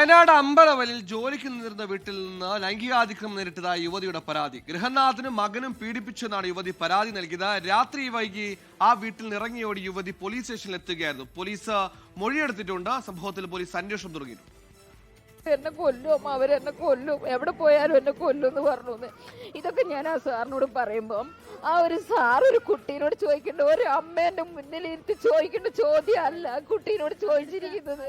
വയനാട് അമ്പലവയലിൽ ജോലിക്ക് നിന്നിരുന്ന വീട്ടിൽ നിന്ന് ലൈംഗികാതിക്രമം നേരിട്ടതായി യുവതിയുടെ പരാതി. ഗൃഹനാഥനും മകനും പീഡിപ്പിച്ചെന്നാണ് യുവതി പരാതി നൽകിയത്. രാത്രി വൈകി ആ വീട്ടിൽ നിറങ്ങിയോടി യുവതി പോലീസ് സ്റ്റേഷനിൽ എത്തുകയായിരുന്നു. പോലീസ് മൊഴിയെടുത്തിട്ടുണ്ട്. സംഭവത്തിൽ പോലീസ് അന്വേഷണം തുടങ്ങിയിട്ടുണ്ട്. എന്നെ കൊല്ലും, അവരെന്നെ കൊല്ലും, എവിടെ പോയാലും എന്നെ കൊല്ലും എന്ന് പറഞ്ഞു. ഇതൊക്കെ ഞാൻ ആ സാറിനോട് പറയുമ്പം ആ ഒരു സാർ ഒരു കുട്ടീനോട് ചോദിക്കേണ്ട, ഒരു അമ്മേന്റെ മുന്നിൽ ഇരുത്തി ചോദിക്കേണ്ട ചോദ്യമല്ല കുട്ടീനോട് ചോദിച്ചിരിക്കുന്നത്.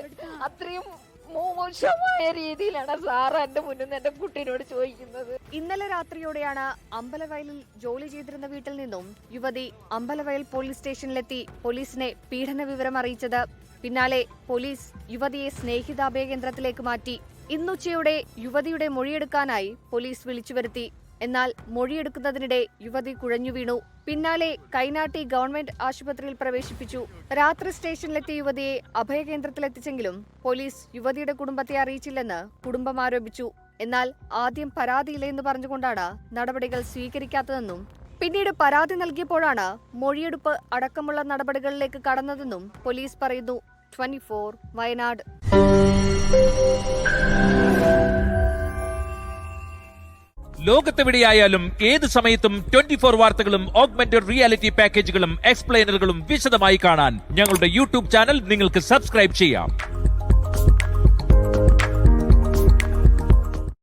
അത്രയും മോശമായ രീതിയിലാണ് സാറ് എന്റെ മുന്നിൽ നിന്ന് എന്റെ കുട്ടീനോട് ചോദിക്കുന്നത്. ഇന്നലെ രാത്രിയോടെയാണ് അമ്പലവയലിൽ ജോലി ചെയ്തിരുന്ന വീട്ടിൽ നിന്നും യുവതി അമ്പലവയൽ പോലീസ് സ്റ്റേഷനിലെത്തി പോലീസിനെ പീഡന വിവരം അറിയിച്ചത്. പിന്നാലെ പോലീസ് യുവതിയെ സ്നേഹിതാഭയ കേന്ദ്രത്തിലേക്ക് മാറ്റി. ഇന്നുച്ചയോടെ യുവതിയുടെ മൊഴിയെടുക്കാനായി പോലീസ് വിളിച്ചു വരുത്തി. എന്നാൽ മൊഴിയെടുക്കുന്നതിനിടെ യുവതി കുഴഞ്ഞു വീണു. പിന്നാലെ കൈനാട്ടി ഗവൺമെന്റ് ആശുപത്രിയിൽ പ്രവേശിപ്പിച്ചു. രാത്രി സ്റ്റേഷനിലെത്തിയ യുവതിയെ അഭയകേന്ദ്രത്തിലെത്തിച്ചെങ്കിലും പോലീസ് യുവതിയുടെ കുടുംബത്തെ അറിയിച്ചില്ലെന്ന് കുടുംബം ആരോപിച്ചു. എന്നാൽ ആദ്യം പരാതിയില്ലെന്ന് പറഞ്ഞുകൊണ്ടാണ് നടപടികൾ സ്വീകരിക്കാത്തതെന്നും പിന്നീട് പരാതി നൽകിയപ്പോഴാണ് മൊഴിയെടുപ്പ് അടക്കമുള്ള നടപടികളിലേക്ക് കടന്നതെന്നും പോലീസ് പറയുന്നു. 24 വയനാട്. ലോകത്തെവിടെയായാലും ഏത് സമയത്തും 24 വാർത്തകളും ഓഗ്മെന്റഡ് റിയാലിറ്റി പാക്കേജുകളും എക്സ്പ്ലെയിനറുകളും വിശദമായി കാണാൻ ഞങ്ങളുടെ യൂട്യൂബ് ചാനൽ നിങ്ങൾക്ക് സബ്സ്ക്രൈബ് ചെയ്യാം.